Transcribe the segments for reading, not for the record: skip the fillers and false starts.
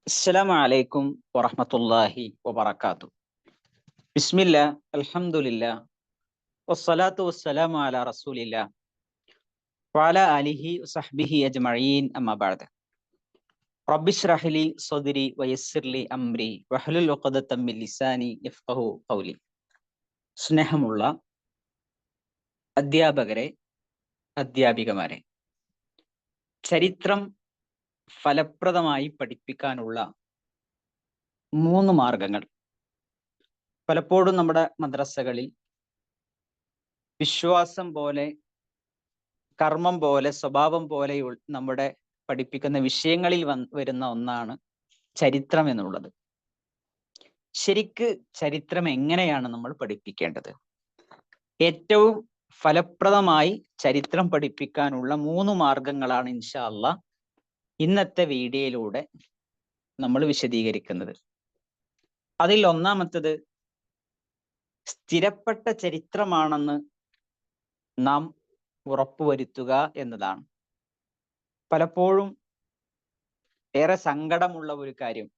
അസ്സലാമു അലൈക്കും വറഹ്മത്തുള്ളാഹി വബറകാതുഹു. ബിസ്മില്ലാ അൽഹംദുലില്ലാ വസ്സലാത്തു വസ്സലാമു അലാ റസൂലില്ലാ വഅലാ ആലിഹി വസഹ്ബിഹി അജ്മഈൻ അമ്മാ ബഅദ്. റബ്ബിശ്റഹ് ലി സ്വദ്രി വയസ്സിർ ലി അംരി വഹ്ലുൽ ഉഖ്ദതം മിൻ ലിസാനി യഫ്ഖഹു ഖൗലി. സ്നേഹമുള്ള അധ്യാപകരെ, അധ്യാപികമാരെ, ചരിത്രം ഫലപ്രദമായി പഠിപ്പിക്കാനുള്ള 3 മാർഗങ്ങൾ പലപ്പോഴും നമ്മുടെ മദ്രസകളിൽ വിശ്വാസം പോലെ, കർമ്മം പോലെ, സ്വഭാവം പോലെ നമ്മുടെ പഠിപ്പിക്കുന്ന വിഷയങ്ങളിൽ വരുന്ന ഒന്നാണ് ചരിത്രം എന്നുള്ളത്. ശരിക്ക് ചരിത്രം എങ്ങനെയാണ് നമ്മൾ പഠിപ്പിക്കേണ്ടത്? ഏറ്റവും ഫലപ്രദമായി ചരിത്രം പഠിപ്പിക്കാനുള്ള 3 മാർഗങ്ങളാണ് ഇൻഷാ അല്ലാഹ് ഇന്നത്തെ വീഡിയോയിലൂടെ നമ്മൾ വിശദീകരിക്കുന്നത്. അതിൽ ഒന്നാമത്തത് സ്ഥിരപ്പെട്ട ചരിത്രമാണെന്ന് നാം ഉറപ്പുവരുത്തുക എന്നതാണ്. പലപ്പോഴും ഏറെ സങ്കടമുള്ള ഒരു കാര്യം,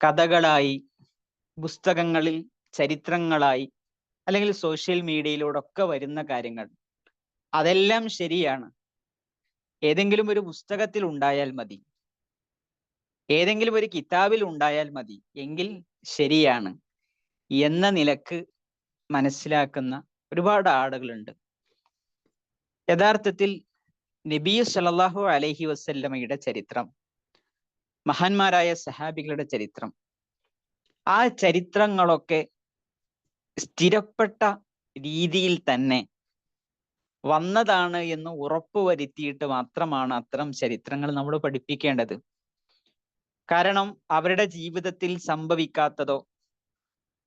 കഥകളായി, പുസ്തകങ്ങളിൽ ചരിത്രങ്ങളായി, അല്ലെങ്കിൽ സോഷ്യൽ മീഡിയയിലൂടെ വരുന്ന കാര്യങ്ങൾ, അതെല്ലാം ശരിയാണ്, ഏതെങ്കിലും ഒരു പുസ്തകത്തിൽ ഉണ്ടായാൽ മതി, ഏതെങ്കിലും ഒരു കിതാബിൽ ഉണ്ടായാൽ മതി എങ്കിൽ ശരിയാണ് എന്ന നിലക്ക് മനസ്സിലാക്കുന്ന ഒരുപാട് ആളുകളുണ്ട്. യഥാർത്ഥത്തിൽ നബി സല്ലല്ലാഹു അലൈഹി വസല്ലമയുടെ ചരിത്രം, മഹാന്മാരായ സഹാബികളുടെ ചരിത്രം, ആ ചരിത്രങ്ങളൊക്കെ സ്ഥിരപ്പെട്ട രീതിയിൽ തന്നെ വന്നതാണ് എന്ന് ഉറപ്പുവരുത്തിയിട്ട് മാത്രമാണ് അത്തരം ചരിത്രങ്ങൾ നമ്മൾ പഠിപ്പിക്കേണ്ടത്. കാരണം അവരുടെ ജീവിതത്തിൽ സംഭവിക്കാത്തതോ,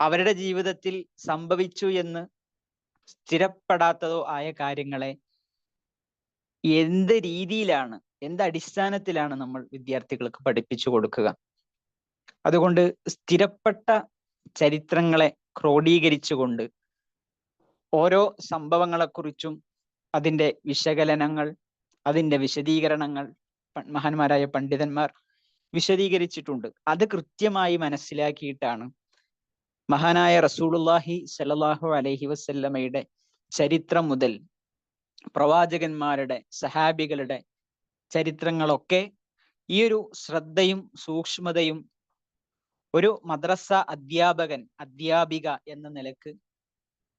അവരുടെ ജീവിതത്തിൽ സംഭവിച്ചു എന്ന് സ്ഥിരപ്പെടാത്തതോ ആയ കാര്യങ്ങളെ എന്ത് രീതിയിലാണ്, എന്ത് അടിസ്ഥാനത്തിലാണ് നമ്മൾ വിദ്യാർത്ഥികൾക്ക് പഠിപ്പിച്ചു കൊടുക്കുക? അതുകൊണ്ട് സ്ഥിരപ്പെട്ട ചരിത്രങ്ങളെ ക്രോഡീകരിച്ചുകൊണ്ട് ഓരോ സംഭവങ്ങളെക്കുറിച്ചും അതിൻ്റെ വിശകലനങ്ങൾ, അതിൻ്റെ വിശദീകരണങ്ങൾ മഹാന്മാരായ പണ്ഡിതന്മാർ വിശദീകരിച്ചിട്ടുണ്ട്. അത് കൃത്യമായി മനസ്സിലാക്കിയിട്ടാണ് മഹാനായ റസൂലുള്ളാഹി സ്വല്ലല്ലാഹു അലൈഹി വസല്ലമയുടെ ചരിത്രം മുതൽ പ്രവാചകന്മാരുടെ, സഹാബികളുടെ ചരിത്രങ്ങളൊക്കെ ഈ ഒരു ശ്രദ്ധയും സൂക്ഷ്മതയും ഒരു മദ്രസ അധ്യാപകൻ, അധ്യാപിക എന്ന നിലക്ക്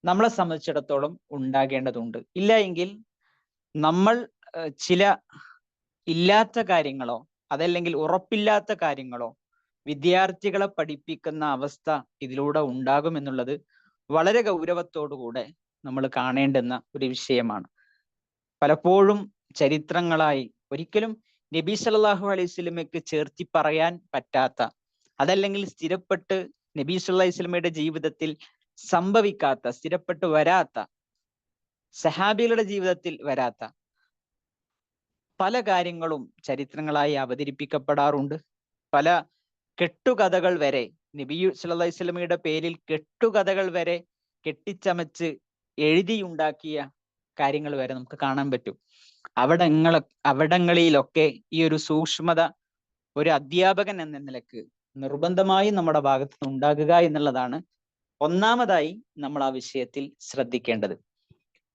നമ്മളെ സംബന്ധിച്ചിടത്തോളം ഉണ്ടാകേണ്ടതുണ്ട്. ഇല്ല എങ്കിൽ നമ്മൾ ചില ഇല്ലാത്ത കാര്യങ്ങളോ, അതല്ലെങ്കിൽ ഉറപ്പില്ലാത്ത കാര്യങ്ങളോ വിദ്യാർത്ഥികളെ പഠിപ്പിക്കുന്ന അവസ്ഥ ഇതിലൂടെ ഉണ്ടാകുമെന്നുള്ളത് വളരെ ഗൗരവത്തോടുകൂടെ നമ്മൾ കാണേണ്ടുന്ന ഒരു വിഷയമാണ്. പലപ്പോഴും ചരിത്രങ്ങളായി ഒരിക്കലും നബി സല്ലല്ലാഹു അലൈഹി വസല്ലമയ്ക്ക് ചേർത്തി പറയാൻ പറ്റാത്ത, അതല്ലെങ്കിൽ സ്ഥിരപ്പെട്ട് നബി സല്ലല്ലാഹു അലൈഹി വസല്ലമയുടെ ജീവിതത്തിൽ സംഭവിക്കാത്ത, സ്ഥിരപ്പെട്ട് വരാത്ത, സഹാബികളുടെ ജീവിതത്തിൽ വരാത്ത പല കാര്യങ്ങളും ചരിത്രങ്ങളായി അവതരിപ്പിക്കപ്പെടാറുണ്ട്. പല കെട്ടുകഥകൾ വരെ, നബി സല്ലല്ലാഹു അലൈഹി വസല്ലമയുടെ പേരിൽ കെട്ടുകഥകൾ വരെ കെട്ടിച്ചമച്ച് എഴുതിയുണ്ടാക്കിയ കാര്യങ്ങൾ വരെ നമുക്ക് കാണാൻ പറ്റും. അവിടങ്ങളിലൊക്കെ ഈ ഒരു സൂക്ഷ്മത ഒരു അധ്യാപകൻ എന്ന നിലക്ക് നിർബന്ധമായും നമ്മുടെ ഭാഗത്ത് നിന്ന് ഉണ്ടാകുക എന്നുള്ളതാണ് ഒന്നാമതായി നമ്മൾ ആ വിഷയത്തിൽ ശ്രദ്ധിക്കേണ്ടത്.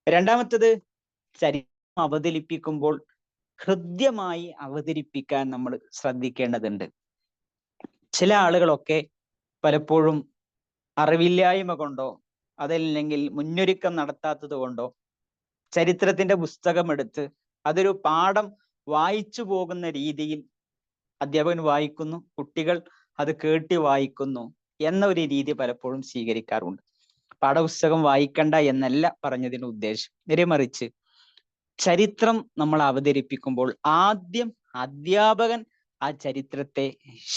രണ്ടാമത്തത്, ചരിത്രം അവതരിപ്പിക്കുമ്പോൾ ഹൃദ്യമായി അവതരിപ്പിക്കാൻ നമ്മൾ ശ്രദ്ധിക്കേണ്ടതുണ്ട്. ചില ആളുകളൊക്കെ പലപ്പോഴും അറിവില്ലായ്മ കൊണ്ടോ, അതല്ലെങ്കിൽ മുന്നൊരുക്കം നടത്താത്തത് കൊണ്ടോ ചരിത്രത്തിന്റെ പുസ്തകം എടുത്ത് അതൊരു പാഠം വായിച്ചു പോകുന്ന രീതിയിൽ അധ്യാപകൻ വായിക്കുന്നു, കുട്ടികൾ അത് കേട്ടി വായിക്കുന്നു എന്ന ഒരു രീതി പലപ്പോഴും സ്വീകരിക്കാറുണ്ട്. പാഠപുസ്തകം വായിക്കണ്ട എന്നല്ല പറഞ്ഞതിന് ഉദ്ദേശം. നേരെമറിച്ച് ചരിത്രം നമ്മൾ അവതരിപ്പിക്കുമ്പോൾ ആദ്യം അധ്യാപകൻ ആ ചരിത്രത്തെ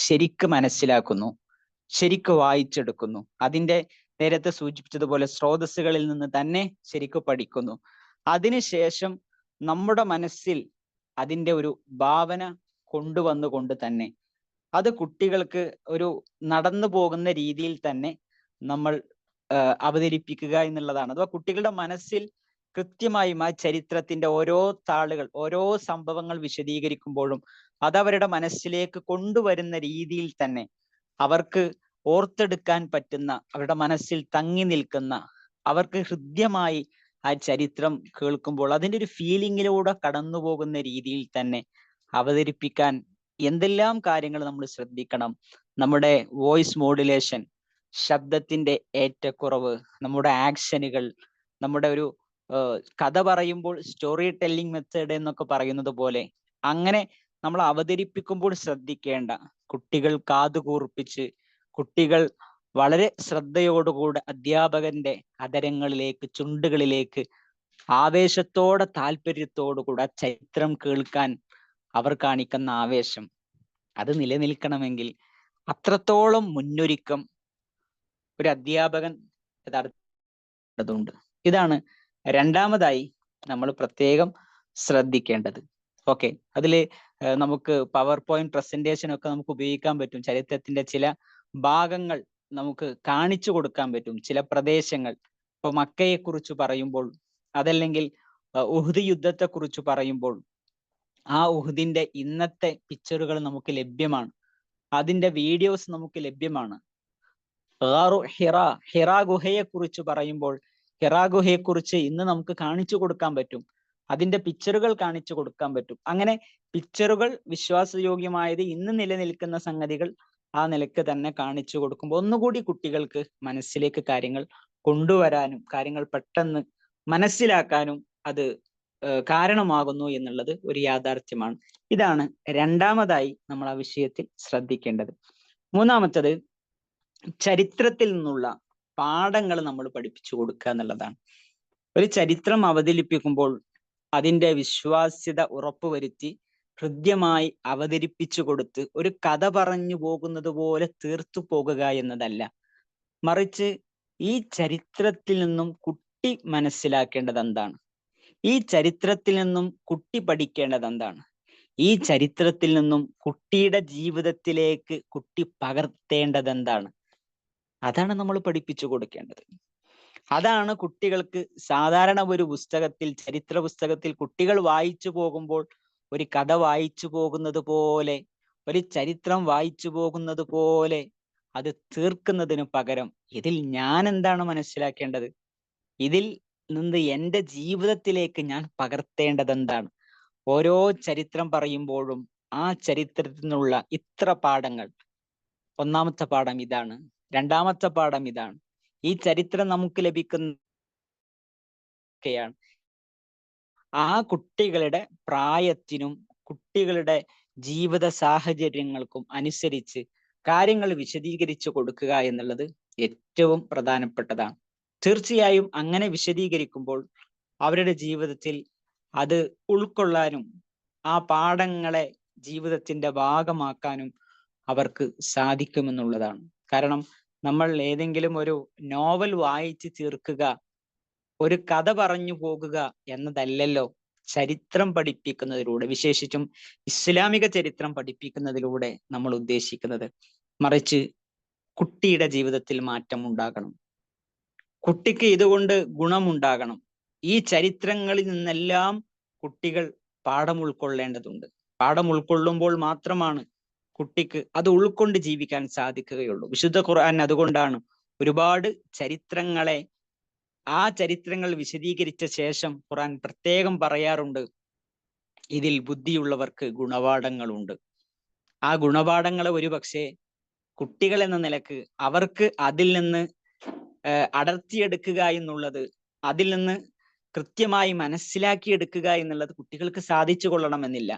ശരിക്ക് മനസ്സിലാക്കുന്നു, ശരിക്ക് വായിച്ചെടുക്കുന്നു, അതിൻ്റെ നേരത്തെ സൂചിപ്പിച്ചതുപോലെ സ്രോതസ്സുകളിൽ നിന്ന് തന്നെ ശരിക്ക് പഠിക്കുന്നു. അതിനുശേഷം നമ്മുടെ മനസ്സിൽ അതിൻ്റെ ഒരു ഭാവന കൊണ്ടുവന്നുകൊണ്ട് തന്നെ അത് കുട്ടികൾക്ക് ഒരു നടന്നു പോകുന്ന രീതിയിൽ തന്നെ നമ്മൾ അവതരിപ്പിക്കുക എന്നുള്ളതാണ്. അഥവാ കുട്ടികളുടെ മനസ്സിൽ കൃത്യമായും ആ ചരിത്രത്തിന്റെ ഓരോ താളുകൾ, ഓരോ സംഭവങ്ങൾ വിശദീകരിക്കുമ്പോഴും അതവരുടെ മനസ്സിലേക്ക് കൊണ്ടുവരുന്ന രീതിയിൽ തന്നെ അവർക്ക് ഓർത്തെടുക്കാൻ പറ്റുന്ന, അവരുടെ മനസ്സിൽ തങ്ങി നിൽക്കുന്ന, അവർക്ക് ഹൃദ്യമായി ആ ചരിത്രം കേൾക്കുമ്പോൾ അതിൻ്റെ ഒരു ഫീലിങ്ങിലൂടെ കടന്നു പോകുന്ന രീതിയിൽ തന്നെ അവതരിപ്പിക്കാൻ എന്തെല്ലാം കാര്യങ്ങൾ നമ്മൾ ശ്രദ്ധിക്കണം. നമ്മുടെ വോയിസ് മോഡുലേഷൻ, ശബ്ദത്തിന്റെ ഏറ്റക്കുറവ്, നമ്മുടെ ആക്ഷനുകൾ, നമ്മുടെ ഒരു കഥ പറയുമ്പോൾ സ്റ്റോറി ടെല്ലിംഗ് മെത്തേഡ് എന്നൊക്കെ പറയുന്നത് പോലെ അങ്ങനെ നമ്മൾ അവതരിപ്പിക്കുമ്പോൾ ശ്രദ്ധിക്കേണ്ട, കുട്ടികൾ കാതുകൂർപ്പിച്ച്, കുട്ടികൾ വളരെ ശ്രദ്ധയോടുകൂടെ അധ്യാപകന്റെ അധരങ്ങളിലേക്ക്, ചുണ്ടുകളിലേക്ക് ആവേശത്തോടെ, താല്പര്യത്തോടുകൂടെ ചരിത്രം കേൾക്കാൻ അവർ കാണിക്കുന്ന ആവേശം, അത് നിലനിൽക്കണമെങ്കിൽ അത്രത്തോളം മുന്നൊരുക്കം ഒരു അധ്യാപകൻ യഥാർത്ഥതുണ്ട്. ഇതാണ് രണ്ടാമതായി നമ്മൾ പ്രത്യേകം ശ്രദ്ധിക്കേണ്ടത്. ഓക്കെ, അതില് നമുക്ക് പവർ പോയിന്റ് പ്രസന്റേഷൻ ഒക്കെ നമുക്ക് ഉപയോഗിക്കാൻ പറ്റും. ചരിത്രത്തിന്റെ ചില ഭാഗങ്ങൾ നമുക്ക് കാണിച്ചു കൊടുക്കാൻ പറ്റും, ചില പ്രദേശങ്ങൾ. ഇപ്പൊ മക്കയെ കുറിച്ച് പറയുമ്പോൾ, അതല്ലെങ്കിൽ ഉഹുദ് യുദ്ധത്തെ കുറിച്ച് പറയുമ്പോൾ ആ ഉഹുദിന്റെ ഇന്നത്തെ പിക്ചറുകൾ നമുക്ക് ലഭ്യമാണ്, അതിന്റെ വീഡിയോസ് നമുക്ക് ലഭ്യമാണ്. ഹിറ ഗുഹയെ കുറിച്ച് പറയുമ്പോൾ ഹിറ ഗുഹയെ കുറിച്ച് ഇന്ന് നമുക്ക് കാണിച്ചു കൊടുക്കാൻ പറ്റും, അതിന്റെ പിക്ചറുകൾ കാണിച്ചു കൊടുക്കാൻ പറ്റും. അങ്ങനെ പിക്ചറുകൾ വിശ്വാസയോഗ്യമായത്, ഇന്ന് നിലനിൽക്കുന്ന സംഗതികൾ ആ നിലക്ക് തന്നെ കാണിച്ചു കൊടുക്കുമ്പോൾ ഒന്നുകൂടി കുട്ടികൾക്ക് മനസ്സിലേക്ക് കാര്യങ്ങൾ കൊണ്ടുവരാനും കാര്യങ്ങൾ പെട്ടെന്ന് മനസ്സിലാക്കാനും അത് കാരണമാകുന്നു എന്നുള്ളത് ഒരു യാഥാർത്ഥ്യമാണ്. ഇതാണ് രണ്ടാമതായി നമ്മൾ ആ വിഷയത്തിൽ ശ്രദ്ധിക്കേണ്ടത്. മൂന്നാമത്തത്, ചരിത്രത്തിൽ നിന്നുള്ള പാഠങ്ങൾ നമ്മൾ പഠിപ്പിച്ചു കൊടുക്കുക എന്നുള്ളതാണ്. ഒരു ചരിത്രം അവതരിപ്പിക്കുമ്പോൾ അതിന്റെ വിശ്വാസ്യത ഉറപ്പുവരുത്തി ഹൃദ്യമായി അവതരിപ്പിച്ചു കൊടുത്ത് ഒരു കഥ പറഞ്ഞു പോകുന്നത് പോലെ തീർത്തു പോകുക എന്നതല്ല, മറിച്ച് ഈ ചരിത്രത്തിൽ നിന്നും കുട്ടി മനസ്സിലാക്കേണ്ടത് എന്താണ്, ഈ ചരിത്രത്തിൽ നിന്നും കുട്ടി പഠിക്കേണ്ടത് എന്താണ്, ഈ ചരിത്രത്തിൽ നിന്നും കുട്ടിയുടെ ജീവിതത്തിലേക്ക് കുട്ടി പകർത്തേണ്ടത് എന്താണ്, അതാണ് നമ്മൾ പഠിപ്പിച്ചു കൊടുക്കേണ്ടത്. അതാണ് കുട്ടികൾക്ക് സാധാരണ ഒരു പുസ്തകത്തിൽ, ചരിത്ര പുസ്തകത്തിൽ കുട്ടികൾ വായിച്ചു പോകുമ്പോൾ ഒരു കഥ വായിച്ചു പോകുന്നത് പോലെ, ഒരു ചരിത്രം വായിച്ചു പോകുന്നത് പോലെ അത് തീർക്കുന്നതിന് പകരം ഇതിൽ ഞാൻ എന്താണ് മനസ്സിലാക്കേണ്ടത്, ഇതിൽ നിന്ന് എൻ്റെ ജീവിതത്തിലേക്ക് ഞാൻ പകർത്തേണ്ടത് എന്താണ്. ഓരോ ചരിത്രം പറയുമ്പോഴും ആ ചരിത്രത്തിൽ നിന്നുള്ള ഇത്ര പാഠങ്ങൾ, ഒന്നാമത്തെ പാഠം ഇതാണ്, രണ്ടാമത്തെ പാഠം ഇതാണ്, ഈ ചരിത്രം നമുക്ക് ലഭിക്കുന്നൊക്കെയാണ്. ആ കുട്ടികളുടെ പ്രായത്തിനും കുട്ടികളുടെ ജീവിത സാഹചര്യങ്ങൾക്കും അനുസരിച്ച് കാര്യങ്ങൾ വിശദീകരിച്ചു കൊടുക്കുക എന്നുള്ളത് ഏറ്റവും പ്രധാനപ്പെട്ടതാണ്. തീർച്ചയായും അങ്ങനെ വിശദീകരിക്കുമ്പോൾ അവരുടെ ജീവിതത്തിൽ അത് ഉൾക്കൊള്ളാനും ആ പാഠങ്ങളെ ജീവിതത്തിന്റെ ഭാഗമാക്കാനും അവർക്ക് സാധിക്കുമെന്നുള്ളതാണ്. കാരണം നമ്മൾ ഏതെങ്കിലും ഒരു നോവൽ വായിച്ച് തീർക്കുക, ഒരു കഥ പറഞ്ഞു പോകുക എന്നതല്ലല്ലോ ചരിത്രം പഠിപ്പിക്കുന്നതിലൂടെ, വിശേഷിച്ചും ഇസ്ലാമിക ചരിത്രം പഠിപ്പിക്കുന്നതിലൂടെ നമ്മൾ ഉദ്ദേശിക്കുന്നത്. മറിച്ച് കുട്ടിയുടെ ജീവിതത്തിൽ മാറ്റം ഉണ്ടാകണം, കുട്ടിക്ക് ഇതുകൊണ്ട് ഗുണമുണ്ടാകണം. ഈ ചരിത്രങ്ങളിൽ നിന്നെല്ലാം കുട്ടികൾ പാഠം ഉൾക്കൊള്ളേണ്ടതുണ്ട്. പാഠം ഉൾക്കൊള്ളുമ്പോൾ മാത്രമാണ് കുട്ടിക്ക് അത് ഉൾക്കൊണ്ട് ജീവിക്കാൻ സാധിക്കുകയുള്ളൂ. വിശുദ്ധ ഖുർആൻ അതുകൊണ്ടാണ് ഒരുപാട് ചരിത്രങ്ങളെ, ആ ചരിത്രങ്ങൾ വിശദീകരിച്ച ശേഷം ഖുർആൻ പ്രത്യേകം പറയാറുണ്ട്, ഇതിൽ ബുദ്ധിയുള്ളവർക്ക് ഗുണപാഠങ്ങളുണ്ട്. ആ ഗുണപാഠങ്ങളെ ഒരുപക്ഷെ കുട്ടികൾ എന്ന നിലക്ക് അവർക്ക് അതിൽ നിന്ന് അടർത്തിയെടുക്കുക എന്നുള്ളത്, അതിൽ നിന്ന് കൃത്യമായി മനസ്സിലാക്കിയെടുക്കുക എന്നുള്ളത് കുട്ടികൾക്ക് സാധിച്ചു കൊള്ളണമെന്നില്ല.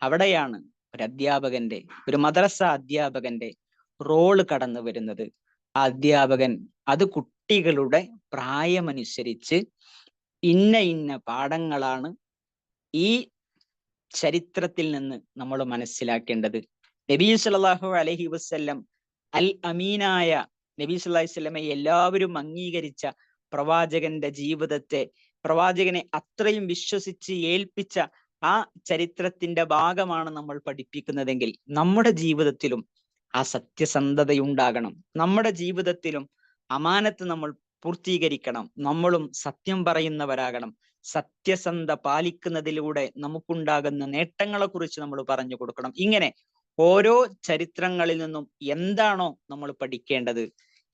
അവിടെയാണ് ഒരു അധ്യാപകന്റെ, ഒരു മദ്രസ അധ്യാപകന്റെ റോള് കടന്നു വരുന്നത്. ആ അധ്യാപകൻ അത് കുട്ടികളുടെ പ്രായമനുസരിച്ച് ഇന്ന ഇന്ന പാഠങ്ങളാണ് ഈ ചരിത്രത്തിൽ നിന്ന് നമ്മൾ മനസ്സിലാക്കേണ്ടത്. നബി സല്ലല്ലാഹു അലൈഹി വസല്ലം അൽ അമീനായ നബി സല്ലല്ലാഹു അലൈഹി വസല്ലമയെ എല്ലാവരും അംഗീകരിച്ച പ്രവാചകന്റെ ജീവിതത്തെ, പ്രവാചകനെ അത്രയും വിശ്വസിച്ച് ഏൽപ്പിച്ച ആ ചരിത്രത്തിന്റെ ഭാഗമാണ് നമ്മൾ പഠിപ്പിക്കുന്നതെങ്കിൽ നമ്മുടെ ജീവിതത്തിലും ആ സത്യസന്ധതയുണ്ടാകണം, നമ്മുടെ ജീവിതത്തിലും അമാനത്ത് നമ്മൾ പൂർത്തീകരിക്കണം, നമ്മളും സത്യം പറയുന്നവരാകണം, സത്യസന്ധത പാലിക്കുന്നതിലൂടെ നമുക്കുണ്ടാകുന്ന നേട്ടങ്ങളെ കുറിച്ച് നമ്മൾ പറഞ്ഞു കൊടുക്കണം. ഇങ്ങനെ ഓരോ ചരിത്രങ്ങളിൽ നിന്നും എന്താണോ നമ്മൾ പഠിക്കേണ്ടത്,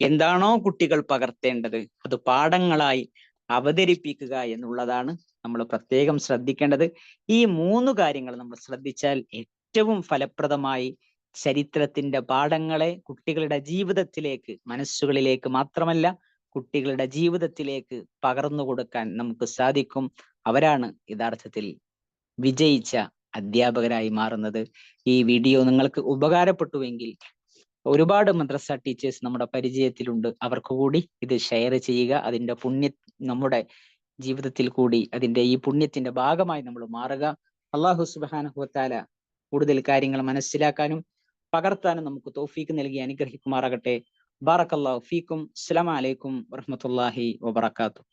എന്താണോ കുട്ടികൾ പകർത്തേണ്ടത്, അത് പാഠങ്ങളായി അവതരിപ്പിക്കുക എന്നുള്ളതാണ് നമ്മൾ പ്രത്യേകം ശ്രദ്ധിക്കേണ്ടത്. ഈ 3 കാര്യങ്ങൾ നമ്മൾ ശ്രദ്ധിച്ചാൽ ഏറ്റവും ഫലപ്രദമായി ചരിത്രത്തിന്റെ പാഠങ്ങളെ കുട്ടികളുടെ ജീവിതത്തിലേക്ക്, മനസ്സുകളിലേക്ക് മാത്രമല്ല കുട്ടികളുടെ ജീവിതത്തിലേക്ക് പകർന്നു കൊടുക്കാൻ നമുക്ക് സാധിക്കും. അവരാണ് യഥാർത്ഥത്തിൽ വിജയിച്ച അധ്യാപകരായി മാറുന്നത്. ഈ വീഡിയോ നിങ്ങൾക്ക് ഉപകാരപ്പെട്ടുവെങ്കിൽ ഒരുപാട് മദ്രസ ടീച്ചേഴ്സ് നമ്മുടെ പരിചയത്തിലുണ്ട്, അവർക്ക് കൂടി ഇത് ഷെയർ ചെയ്യുക. അതിന്റെ നമ്മുടെ ജീവിതത്തിൽ കൂടി അതിന്റെ ഈ പുണ്യത്തിന്റെ ഭാഗമായി നമ്മൾ മാറുക. അല്ലാഹു സുബ്ഹാനഹു വ തആല കൂടുതൽ കാര്യങ്ങൾ മനസ്സിലാക്കാനും പകർത്താനും നമുക്ക് തൗഫീക്ക് നൽകി അനുഗ്രഹിക്കുമാറാകട്ടെ. ബാറക്കല്ലാഹു ഫീക്കും. അസ്സലാമു അലൈക്കും വറഹ്മത്തുള്ളാഹി വബറകാതുഹു.